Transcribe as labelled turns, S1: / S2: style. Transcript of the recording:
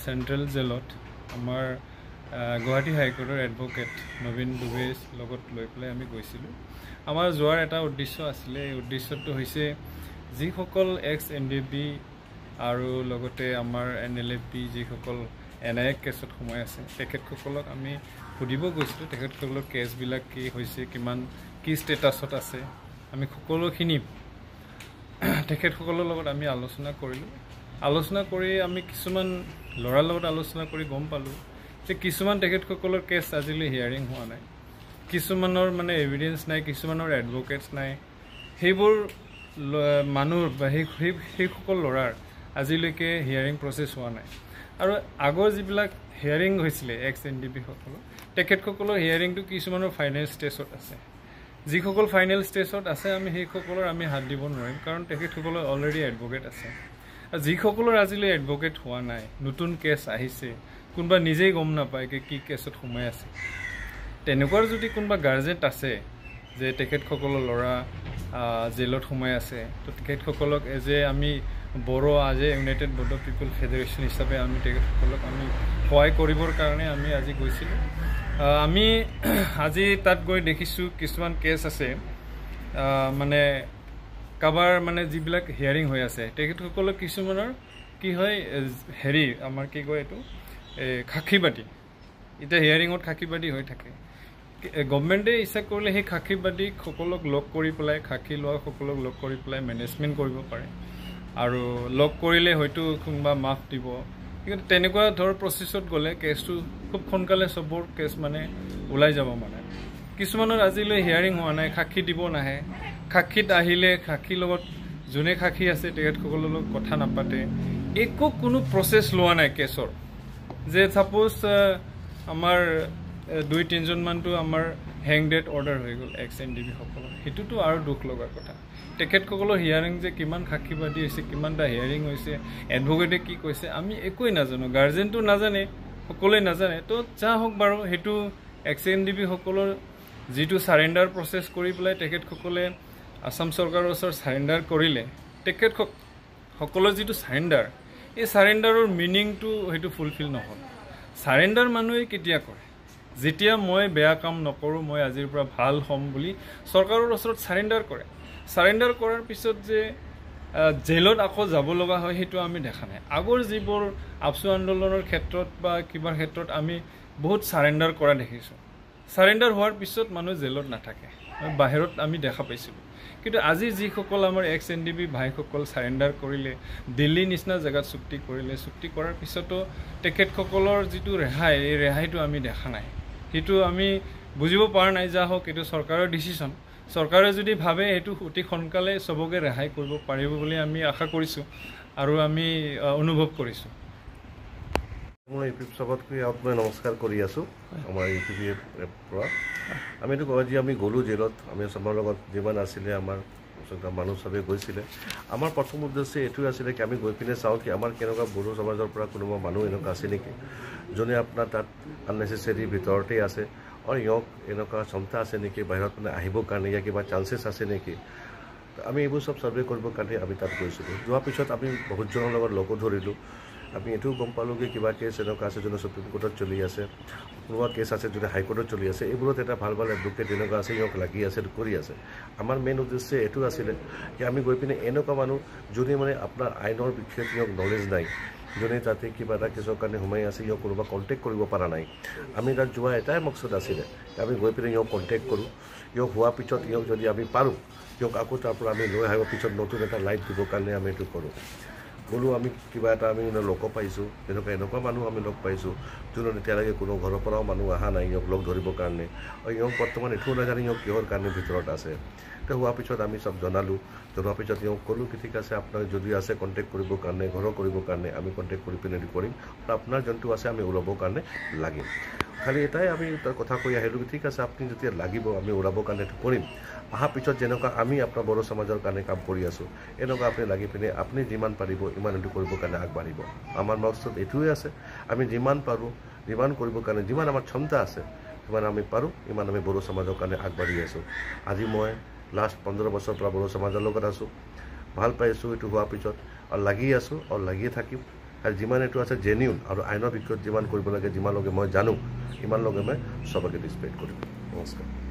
S1: Central জেলত আমাৰ Guwahati হাইকোৰ্টৰ advocate নবীন দুবেৰ লগত লৈ পেলাই আমি গৈছিলোঁ। আমাৰ যোৱাৰ এটা উদ্দেশ্য আছিলে। এই উদ্দেশ্যটো হৈছে যিসকল এক্স NDP আৰু লগতে আমাৰ NLFP যিসকল NIA কেছত সোমাই আছে তেখেতসকলক আমি সুধিব গৈছিলোঁ। তেখেতসকলৰ কেছবিলাক কি হৈছে, কিমান কি ষ্টেটাছত আছে, আমি সকলোখিনি তেখেতসকলৰ লগত আমি আলোচনা কৰিলোঁ। আলোচনা কৰি আমি কিছুমান ল'ৰাৰ লগত আলোচনা কৰি গম পালোঁ যে কিছুমান তেখেতসকলৰ কেছ আজিলৈ হিয়াৰিং হোৱা নাই, কিছুমানৰ মানে এভিডেঞ্চ নাই, কিছুমানৰ এডভকেটছ নাই। সেইবোৰ মানুহ বা সেইসকল ল'ৰাৰ আজিলৈকে হিয়াৰিং প্ৰচেছ হোৱা নাই। আৰু আগৰ যিবিলাক হিয়াৰিং হৈছিলে এক্স NDP সকলৰ তেখেতসকলৰ হিয়াৰিংটো কিছুমানৰ ফাইনেল ষ্টেজত আছে। যিসকল ফাইনেল ষ্টেজত আছে আমি সেইসকলৰ আমি হাত দিব নোৱাৰিম, কাৰণ তেখেতসকলৰ অলৰেডি এডভকেট আছে। আৰু যিসকলৰ আজিলৈ এডভকেট হোৱা নাই, নতুন কেছ আহিছে, কোনোবা নিজেই গম নাপায় কি কেছত সোমাই আছে, তেনেকুৱাৰ যদি কোনোবা গাৰ্জেণ্ট আছে যে তেখেতসকলৰ ল'ৰা জেলত সোমাই আছে, তো তেখেতসকলক আমি বড়ো ইউনাইটেড বড়ো পিপল ফেডাৰেশ্যন হিচাপে আমি তেখেতসকলক আমি সহায় কৰিবৰ কাৰণে আমি আজি গৈছিলোঁ। আমি আজি তাত গৈ দেখিছোঁ কিছুমান কেছ আছে, মানে কাৰোবাৰ মানে যিবিলাক হিয়াৰিং হৈ আছে তেখেতসকলৰ কিছুমানৰ কি হয় আমাৰ কি কয় এইটো সাক্ষীবাদী। এতিয়া হিয়াৰিঙত সাক্ষীবাদী হৈ থাকে। গভৰ্ণমেণ্টে ইচ্ছা কৰিলে সেই সাক্ষীবাদীসকলক লগ কৰি পেলাই, সাক্ষী লোৱাসকলক লগ কৰি পেলাই মেনেজমেণ্ট কৰিব পাৰে, আৰু লগ কৰিলে হয়তো কোনোবা মাফ দিব। কিন্তু তেনেকুৱা ধৰ প্ৰচেছত গ'লে কেছটো খুব সোনকালে চবৰ কেছ মানে ওলাই যাব। মানে কিছুমানৰ আজিলৈ হিয়াৰিং হোৱা নাই, সাক্ষী দিব নাহে, সাক্ষীত আহিলে সাক্ষীৰ লগত যোনে সাক্ষী আছে তেখেতসকলৰ লগত কথা নাপাতে, একো কোনো প্ৰচেছ লোৱা নাই কেছৰ। যে ছাপ'জ আমাৰ 2-3জনমানটো আমাৰ হেং ডেট অৰ্ডাৰ হৈ গ'ল এক্স NDP সকলৰ, সেইটোতো আৰু দুখ লগাৰ কথা। তেখেতসকলৰ হিয়াৰিং যে কিমান সাক্ষীবাদী হৈছে, কিমানটা হিয়াৰিং হৈছে, এডভকেটে কি কৈছে, আমি একোৱেই নাজানো, গাৰ্জেনটো নাজানে, সকলোৱে নাজানে। তো যা হওক বাৰু, সেইটো এক্স NDP সকলৰ যিটো চাৰেণ্ডাৰ প্ৰচেছ কৰি পেলাই তেখেতসকলে আসাম চৰকাৰৰ ওচৰত চাৰেণ্ডাৰ কৰিলে, তেখেতসকলৰ যিটো চাৰেণ্ডাৰ, এই চাৰেণ্ডাৰৰ মিনিংটো সেইটো ফুলফিল নহ'ল। চাৰেণ্ডাৰ মানুহে কেতিয়া কৰে? যেতিয়া মই বেয়া কাম নকৰোঁ, মই আজিৰ পৰা ভাল হ'ম বুলি চৰকাৰৰ ওচৰত চাৰেণ্ডাৰ কৰে। চাৰেণ্ডাৰ কৰাৰ পিছত যে জেলত আকৌ যাব লগা হয়, সেইটো আমি দেখা নাই। আগৰ যিবোৰ আপচু আন্দোলনৰ ক্ষেত্ৰত বা কিবাৰ ক্ষেত্ৰত আমি বহুত চাৰেণ্ডাৰ কৰা দেখিছোঁ। চাৰেণ্ডাৰ হোৱাৰ পিছত মানুহ জেলত নাথাকে, বাহিৰত আমি দেখা পাইছিলোঁ। কিন্তু আজি যিসকল আমাৰ এক্স NDP ভাইসকল চাৰেণ্ডাৰ কৰিলে, দিল্লী নিচিনা জেগাত চুক্তি কৰিলে, চুক্তি কৰাৰ পিছতো তেখেতসকলৰ যিটো ৰেহাই, এই ৰেহাইটো আমি দেখা নাই। সেইটো আমি বুজিব পৰা নাই। যা হওক, এইটো চৰকাৰৰ ডিচিশ্যন। চৰকাৰে যদি ভাবে সেইটো অতি সোনকালে চবকে ৰেহাই কৰিব পাৰিব বুলি আমি আশা কৰিছোঁ আৰু আমি অনুভৱ কৰিছোঁ।
S2: মই ইউটিউব চবতকৈ আপোনাক নমস্কাৰ কৰি আছোঁ। আমাৰ ইউটিউবৰ পৰা আমি এইটো কওঁ যে আমি গ'লোঁ জেলত, আমি চবৰ লগত যিমান আছিলে আমাৰ মানুহ চবেই গৈছিলে। আমাৰ প্ৰথম উদ্দেশ্য এইটোৱে আছিলে কি আমি গৈ পিনে চাওঁ কি আমাৰ কেনেকুৱা বড়ো সমাজৰ পৰা কোনোবা মানুহ এনেকুৱা আছে নেকি যোনে আপোনাৰ তাত আননেচেচেৰী ভিতৰতেই আছে, আৰু ইয়ক এনেকুৱা ক্ষমতা আছে নেকি বাহিৰত মানে আহিবৰ কাৰণে, ইয়াৰ কিবা চান্সেছ আছে নেকি। আমি এইবোৰ চব ছাৰ্ভে কৰিবৰ কাৰণে আমি তাত গৈছিলোঁ। যোৱাৰ পিছত আমি বহুতজনৰ লগত লগো ধৰিলোঁ। আমি এইটোও গম পালোঁ কি কিবা কেছ এনেকুৱা আছে যোনে সুপ্ৰিম কোৰ্টত চলি আছে, কোনোবা কেছ আছে যোনে হাইকোৰ্টত চলি আছে। এইবোৰত এটা ভাল ভাল এডভকেট এনেকুৱা আছে, ইয়ক লাগি আছে, কৰি আছে। আমাৰ মেইন উদ্দেশ্য এইটো আছিলে কি আমি গৈ পিনে এনেকুৱা মানুহ যোনে মানে আপোনাৰ আইনৰ বিষয়ে ইয়ক নলেজ নাই, যোনে তাতে কিবা এটা কেছৰ কাৰণে সোমাই আছে, ইয়ক কোনোবা কণ্টেক্ট কৰিব পৰা নাই। আমি তাত যোৱা এটাই মকচদ আছিলে আমি গৈ পিনে ইয়ক কণ্টেক্ট কৰোঁ। ইয়ক হোৱাৰ পিছত ইয়ক যদি আমি পাৰোঁ, ইয়ক আকৌ তাৰ পৰা আমি লৈ আহিব পিছত নতুন এটা লাইফ দিবৰ কাৰণে আমি এইটো কৰোঁ। বোলো আমি কিবা এটা আমি লগ পাইছোঁ, এনেকুৱা মানুহ আমি লগ পাইছোঁ যোনে এতিয়ালৈকে কোনো ঘৰৰ পৰাও মানুহ অহা নাই ইয়ক লগ ধৰিবৰ কাৰণে, আৰু ইয়ক বৰ্তমান এইটোও নাজানে ইয়ক কিহৰ কাৰণে ভিতৰত আছে। তো হোৱাৰ পিছত আমি চব জনালোঁ। জনোৱাৰ পিছত ইয়ক ক'লোঁ কি ঠিক আছে, আপোনাৰ যদি আছে কণ্টেক্ট কৰিবৰ কাৰণে, ঘৰৰ কৰিবৰ কাৰণে আমি কণ্টেক্ট কৰি পিনে কৰিম, আৰু আপোনাৰ যোনটো আছে আমি ওলাবৰ কাৰণে লাগিম। খালি এটাই আমি তাৰ কথা কৈ আহিলোঁ, ঠিক আছে আপুনি যেতিয়া লাগিব আমি ওলাবৰ কাৰণে এইটো কৰিম। অহাৰ পিছত যেনেকুৱা আমি আপোনাৰ বড়ো সমাজৰ কাৰণে কাম কৰি আছোঁ, এনেকুৱা আপুনি লাগি পিনে আপুনি যিমান পাৰিব ইমান এইটো কৰিবৰ কাৰণে আগবাঢ়িব। আমাৰ মকচদ এইটোৱে আছে, আমি যিমান পাৰোঁ যিমান কৰিবৰ কাৰণে, যিমান আমাৰ ক্ষমতা আছে সিমান আমি পাৰোঁ, ইমান আমি বড়ো সমাজৰ কাৰণে আগবাঢ়ি আছোঁ। আজি মই লাষ্ট 15 বছৰৰ পৰা বড়ো সমাজৰ লগত আছোঁ, ভাল পাইছোঁ। এইটো হোৱাৰ পিছত আৰু লাগি আছোঁ আৰু লাগিয়ে থাকিম। আৰু যিমান এইটো আছে জেনিউন আৰু আইনৰ বিষয়ত যিমান কৰিব লাগে যিমান লগে মই জানো ইমান লগে মই সবকে ডিছপ্লেট কৰিম নমস্কাৰ